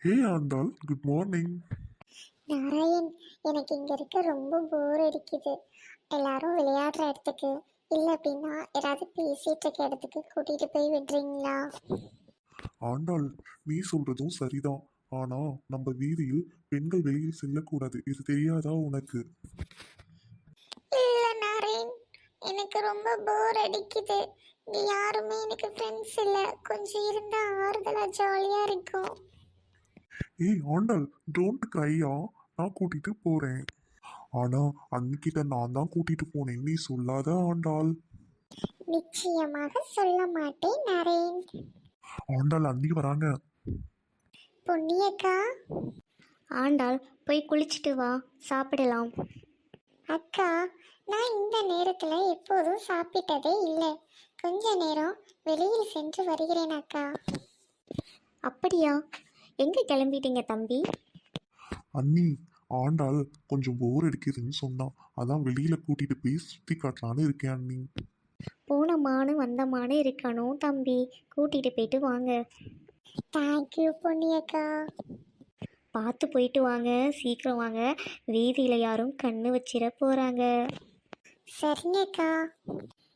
ஹே Andal, good morning. Narayan, எனக்கு இங்க இருக்க ரொம்ப போர் அடிக்குது. எல்லாரும் விளையாடுற இடத்துக்கு இல்ல அப்படின்னா ஏதாவது பேசிட்டு இருக்க இடத்துக்கு கூட்டிட்டு போய் விடுறீங்களா? ஆண்டாள், நீ சொல்றதும் சரிதான். ஆனா நம்ம வீதியில் பெண்கள் வெளியில் செல்லக்கூடாது, இது தெரியாதா உனக்கு? இல்ல நாராயண், எனக்கு ரொம்ப போர் அடிக்குது. இங்க யாருமே எனக்கு ஃப்ரெண்ட்ஸ் இல்ல. கொஞ்சம் இருந்தா ஆறுதலா ஜாலியா இருக்கும். ஏய் ஆண்டாள், டோன்ட் கிரையா. நான் கூட்டிட்டு போறேன். ஆனா அன்னிக்கிட்ட நான் தான் கூட்டிட்டு போனேன், நீ சொல்லாத ஆண்டாள். நிச்சயமாக சொல்ல மாட்டேன் நாராயண். ஆண்டாள், அண்ணி வராங்க. பொன்னியக்கா. ஆண்டாள், போய் குளிச்சுட்டு வா, சாப்பிடலாம். அக்கா, நான் இந்த நேரத்துல எப்போதும் சாப்பிட்டதே இல்லை. கொஞ்ச நேரம் வெளியில் சென்று வருகிறேன் அக்கா. அப்படியா? எங்கே கிளம்பிட்டீங்க தம்பி? அண்ணி, ஆண்டாள் கொஞ்சம் போர் அடிக்குதுன்னு சொன்னான், அதான் வெளியில கூட்டிட்டு போய் சுத்தி காட்டலான்னு இருக்கேன் அண்ணி. போனமானு வந்தமானு இருக்கணும் தம்பி, கூட்டிகிட்டு போயிட்டு வாங்க. தேங்க்யூ பொன்னியக்கா. பார்த்து போயிட்டு வாங்க, சீக்கிரம் வாங்க. வீதியில் யாரும் கண்ணு வச்சிட போகிறாங்க. சரிங்கக்கா.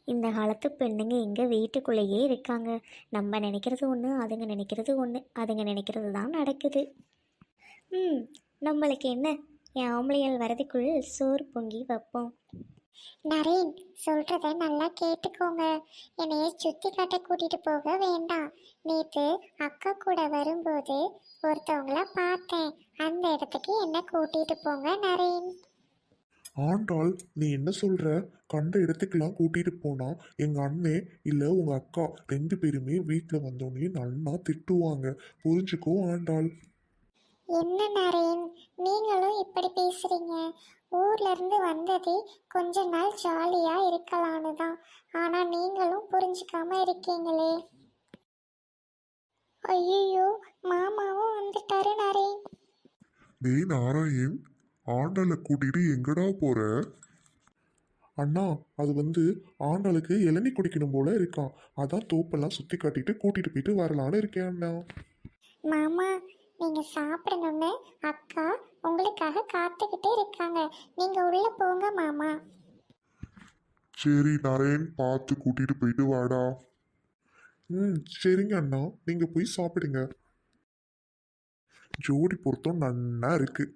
இந்த காலத்து பெண்ணுங்க எங்கே வீட்டுக்குள்ளேயே இருக்காங்க. நம்ம நினைக்கிறது ஒன்று, அதுங்க நினைக்கிறது ஒன்று, அதுங்க நினைக்கிறது தான் நடக்குது. நம்மளுக்கு என்ன, என் ஆம்பளையால் வரதுக்குள் சோறு பொங்கி வைப்போம். நரேன், சொல்றத நல்லா கேட்டுக்கோங்க. என்னைய சுத்தி காட்ட கூட்டிட்டு போக வேண்டாம். நேத்து அக்கா கூட வரும்போது ஒருத்தவங்கள பார்த்தேன். அந்த இடத்துக்கு என்ன கூட்டிட்டு போங்க நரேன். ஆண்டாள், நீ என்ன சொல்ற? கண்ட இடத்துக்கெல்லாம் கூட்டிட்டு போனா எங்க அண்ணே இல்ல உங்க அக்கா ரெண்டு பேருமே வீட்டுல வந்தோடனே நல்லா திட்டுவாங்க, புரிஞ்சுக்கோ ஆண்டாள். என்ன நரேன், நீங்களும் இப்படி பேசுறீங்க? ஊர்ல இருந்து வந்ததே கொஞ்ச நாள் ஜாலியா இருக்கலான்னு தான். ஆனா நீங்களும் புரிஞ்சுக்காம இருக்கீங்களே. ஐயோ, மாமாவும் வந்துட்டாரு நரேன். டேய் நாராயண், ஆண்டாளை கூட்டிட்டு எங்கடா போற? அண்ணா, அது ஆண்டாளுக்கு இளநீ குடிக்கணும் போல இருக்கான், அதான் தோப்பெல்லாம் சுத்தி காட்டிட்டு கூட்டிட்டு போயிட்டு வரலான்னு இருக்கேன் அண்ணா. மாமா, நீங்க சாப்பிடணும்னு அக்கா உங்களுக்காக காத்துக்கிட்டே இருக்காங்க. நீங்க உள்ள போங்க மாமா. சரி நாராயண், பார்த்து கூட்டிட்டு போயிட்டு வாடா. சரிங்க அண்ணா, நீங்க போய் சாப்பிடுங்க. ஜோடி பொருத்தம் நன்னா இருக்கு.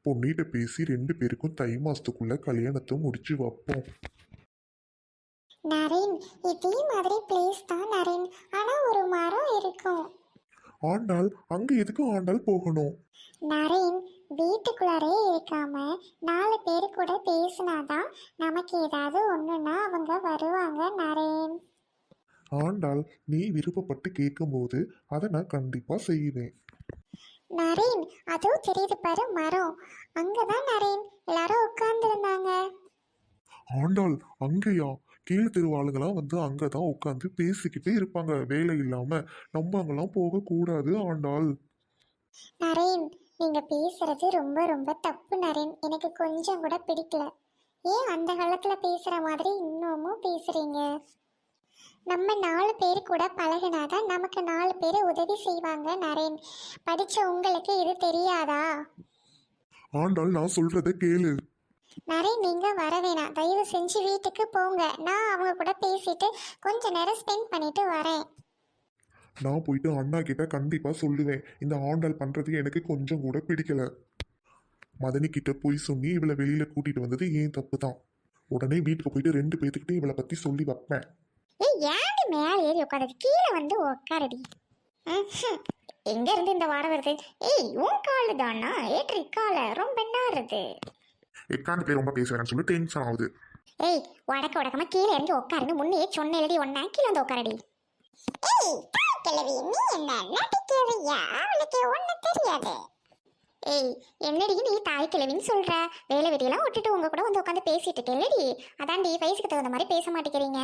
பொண்ணிட்ட பேசி ரெண்டு பேருக்கும் தை மாசத்துக்குள்ள கல்யாணத்தை முடிச்சு வைப்போம். நரேன், இதே மாதிரி பிளேஸ் தான் நரேன். ஆனா ஒரு மரம் இருக்கும். ஆண்டாள், அங்க எதுக்கு ஆண்டாள் போகணும்? நரேன், வீட்டுக்குள்ளாரே இருக்காம 4 பேரு கூட பேசினாதான் நமக்கு ஏதாவது ஒண்ணுன்னா அவங்க வருவாங்க நரேன். ஆண்டாள், நீ விருப்பப்பட்டு கேட்கும்போது அதை நான் கண்டிப்பா செய்வேன். நரேன், அதுவும் தெரியுது பாரு மரம். அங்கதான் நரேன் எல்லாரும் உட்கார்ந்து இருந்தாங்க. ஆண்டாள், அங்கேயா? கீழ் தெருவாளுங்களாம் அங்கதான் உட்காந்து பேசிக்கிட்டே இருப்பாங்க வேலை இல்லாம. நம்ம அங்கெல்லாம் போக கூடாது ஆண்டாள். நரேன், நீங்க பேசுறது ரொம்ப ரொம்ப தப்பு நரேன். எனக்கு கொஞ்சம் கூட பிடிக்கல. ஏன் அந்த காலத்துல பேசுற மாதிரி இன்னமும் பேசுறீங்க? நம்ம 4 பேர் கூட பழகினாதான் நமக்கு 4 பேர் உதவி செய்வாங்க நரேன். படிச்ச உங்களுக்கு இது தெரியாதா? ஆண்டாள், நான் சொல்றத கேளு. நரேன், நீங்க வர வேணாம். தயவு செஞ்சு வீட்டுக்கு போங்க. நான் அவங்க கூட பேசிட்டு கொஞ்ச நேரம் ஸ்பெண்ட் பண்ணிட்டு வரேன். நான் போயிட்டு அண்ணா கிட்ட கண்டிப்பா சொல்லுவேன், இந்த ஆண்டாள் பண்றது எனக்கு கொஞ்சம் கூட பிடிக்கல. மதனி கிட்ட போய் சொல்லி இவளை வெளியில கூட்டிட்டு வந்தது ஏன் தப்பு தான். உடனே வீட்டுக்கு போயிட்டு ரெண்டு பேத்துக்கிட்ட இவளை பத்தி சொல்லி வைப்பேன். ஏய், ஏன்டி மேலே ஏறி உட்காரது? கீழே வந்து உட்காரடி. எங்க இருந்து இந்த வாட வருது? ஏய், உன் காலு தானா? ஏற்றி கால ரொம்ப நாருது. எக்காந்து போய் ரொம்ப பேசுவேன்னு சொல்லி டென்ஷன் ஆகுது. ஏய், உடக்கமா கீழே இறங்கி உட்காருன்னு முன்னே சொன்னேடி. ஒன்னா கீழே வந்து உட்காரடி. ஏய், கிழவி, நீ என்ன நடிக்கிறியா? அவளுக்கு ஒண்ணு தெரியாது. ஏய், என்னடி நீ தாய் கிழவின்னு சொல்ற? வேலை வெட்டியெல்லாம் விட்டுட்டு உங்க கூட வந்து உட்காந்து பேசிட்டு இருக்கேன்லடி. அதான்டி வயசுக்கு தகுந்த மாதிரி பேச மாட்டேங்கிறீங்க.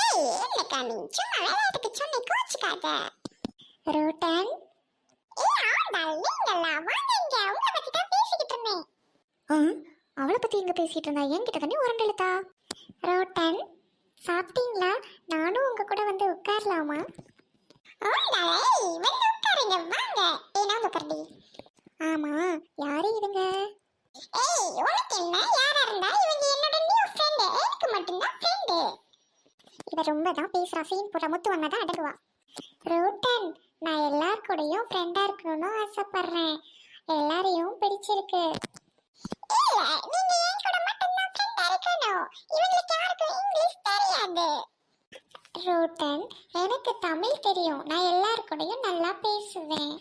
ஏய், என்னக்கா நீ சும்மா விளையாட்டுக்கு சொன்னே, கோச்சுக்காத. ரோட்டன். ஏய் ஆண்டாள், நீங்களா? வாங்க இங்க, உங்களை பத்தி தான் பேசிக்கிட்டு இருந்தேன். அவளை பற்றி எங்கே பேசிகிட்டு இருந்தா? என்கிட்ட தானே உரண்டெழுத்தா. ரோட்டன், சாப்பிட்டீங்களா? நானும் உங்க கூட வந்து உட்காரலாமா? ஆண்டாள், வந்து உட்காருங்க வாங்க. ஏய், நாங்க கரடி. ஆமா, யாரு இவங்க? ஏய், உனக்கு என்ன? யாரா இருந்தா இவங்க என்னோட நியூ ஃப்ரெண்ட். எனக்கு மட்டும் தான் ஃப்ரெண்ட். இவ ரொம்ப தான் பேசுறா. சீன் போட முத்து வந்தா தான் அடங்குவா. ரூட்டன், நான் எல்லார் கூடயும் ஃப்ரெண்டா இருக்கணும்னு ஆசைப்படுறேன். எல்லாரையும் பிடிச்சிருக்கு. இல்ல, நீங்க என் கூட மட்டும் தான் ஃப்ரெண்டா இருக்கணும். இவங்களுக்கு யாருக்கும் இங்கிலீஷ் தெரியாது. ரூட்டன், எனக்கு தமிழ் தெரியும். நான் எல்லார் கூடயும் நல்லா பேசுவேன்.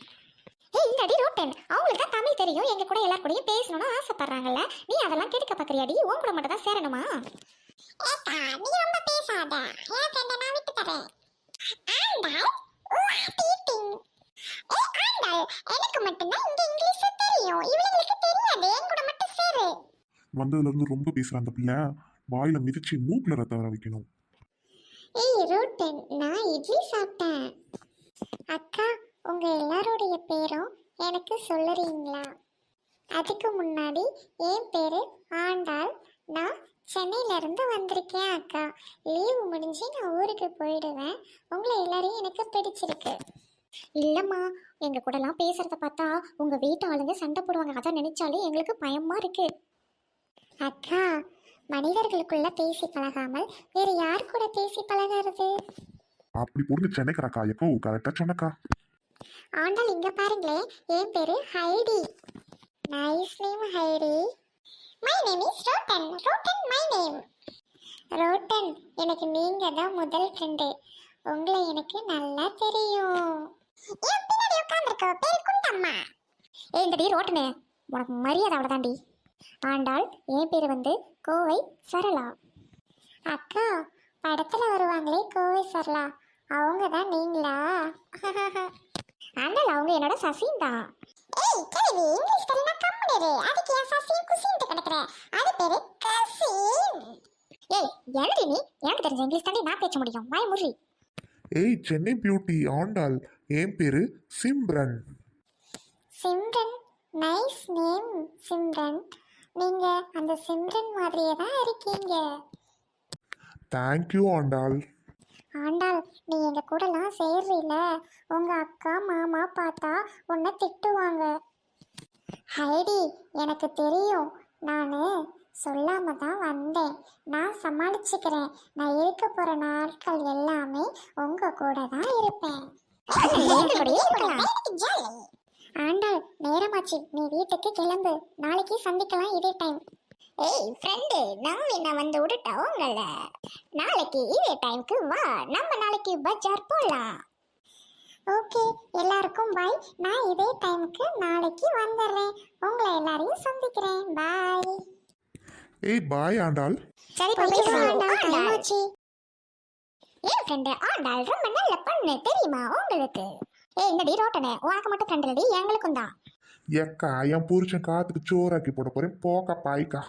ஏய் இந்தடி ரூட்டன், அவங்களுக்கு தான் தமிழ் தெரியும். எங்க கூட எல்லார் கூடயும் பேசணும்னு ஆசைப்படுறாங்கல்ல. நீ அதெல்லாம் கேட்க பாக்குறியாடி? உன் கூட மட்டும் தான் சேரணுமா? ஏக்கா, நீ ரொம்ப பேசாத. என் ஃப்ரெண்ட நான் விட்டு தரேன். Andal, what eating? ஆண்டாள், எனக்கு மட்டும் தான் இங்க இங்கிலீஷ் தெரியும். இவங்களுக்கு தெரியாது. என் கூட மட்டும் சேரு. வந்ததுல இருந்து ரொம்ப பேசுற அந்த பிள்ளை வாயில மிதிச்சு மூக்குல ரத்தம் வர வைக்கணும். ஏய் ரூட்டன், நான் இட்லி சாப்பிட்டேன். அக்கா, உங்க எல்லாருடைய பேரும் எனக்கு சொல்லுறீங்களா? அதுக்கு முன்னாடி என் பேரு ஆண்டாள். நான் சென்னையில இருந்து வந்திருக்கேன் அக்கா. லீவு முடிஞ்சு நான் ஊருக்கு போயிடுவேன். உங்களை எல்லாரையும் எனக்கு பிடிச்சிருக்கு. இல்லம்மா, எங்க கூடலாம் பேசுறத பார்த்தா உங்க வீட்டு ஆளுங்க சண்டை போடுவாங்க. அதை நினைச்சாலே எங்களுக்கு பயமா இருக்கு. அக்கா, மனிதர்களுக்குள்ள பேசி பழகாமல் வேற யார் கூட பேசி பழகிறது? அப்படி பொண்ணு சென்னைக்காரக்கா எப்போ கரெக்டா சொன்னக்கா. ஆண்டாள், இங்க பாருங்களேன். என் பேரு Heidi. Nice name Heidi. My name is Rotten. Rotten my name. Rotten, எனக்கு நீங்க தான் முதல் ஃப்ரெண்டு. உங்களை எனக்கு நல்லா தெரியும். என் பின்னாடி உட்கார்ந்திருக்க பேர் குண்டம்மா. ஏய் இந்தடி ரோட்டனே, உனக்கு மரியாதை அவ்வளோதாண்டி. ஆண்டாள், என் பேர் வந்து கோவை சரளா. அக்கா, படத்துல வருவாங்களே கோவை சரளா, அவங்க தான் நீங்களா? ஆண்டாள், அவங்க என்னோட சசின் தான். ஏய் கேள்வி, இங்கிலீஷ் தெரியல கம்முனு. அதுக்கு ஏன் சசின் குசின்ட்டு கிடக்குற? அது பேரு கசின். ஏய் என்னடி நீ? எனக்கு தெரிஞ்ச இங்கிலீஷ் தாண்டி நான் பேச முடியும். வாய முறி. ஏய் சென்னை பியூட்டி ஆண்டாள், என் பேரு சிம்ரன். Simran, nice name Simran. நீங்க அந்த சிம்ரன் மாதிரியே தான் இருக்கீங்க. தேங்க்யூ ஆண்டாள். ஆண்டாள், நீ எங்க கூடலாம் சேர்றீல, உங்க அக்கா மாமா பார்த்தா உன்னை திட்டுவாங்க. ஹைடி, எனக்கு தெரியும். நான் சொல்லாம தான் வந்தேன். நான் சமாளிச்சுக்கிறேன். நான் இருக்க போற நாட்கள் எல்லாமே உங்க கூட தான் இருப்பேன். ஆண்டாள், நேரமாச்சு. நீ வீட்டுக்கு கிளம்பு. நாளைக்கு சந்திக்கலாம் இதே டைம். ஏய் ஃப்ரெண்டு, நான் என்ன வந்து விட்டுட்டா உங்கள? நாளைக்கு இதே டைம்க்கு வா. நம்ம நாளைக்கு பஜார் போலாம். ஓகே, எல்லாருக்கும் பாய். நான் இதே டைம்க்கு நாளைக்கு வந்துடுறேன். உங்களை எல்லாரையும் சந்திக்கிறேன். பாய். ஏய் பாய் ஆண்டாள். சரி ஆண்டாள். ஏன் ஃப்ரெண்டு ஆண்டாள் ரொம்ப நல்ல பொண்ணு தெரியுமா உங்களுக்கு? ஏய் என்னடி ரோட்டனே, உனக்கு மட்டும் ஃப்ரெண்ட் இல்லடி, எங்களுக்கும் தான். ஏக்கா என் புருஷன் காத்துக்கு சோறாக்கி போட போறேன். போக்கா பாய்க்கா.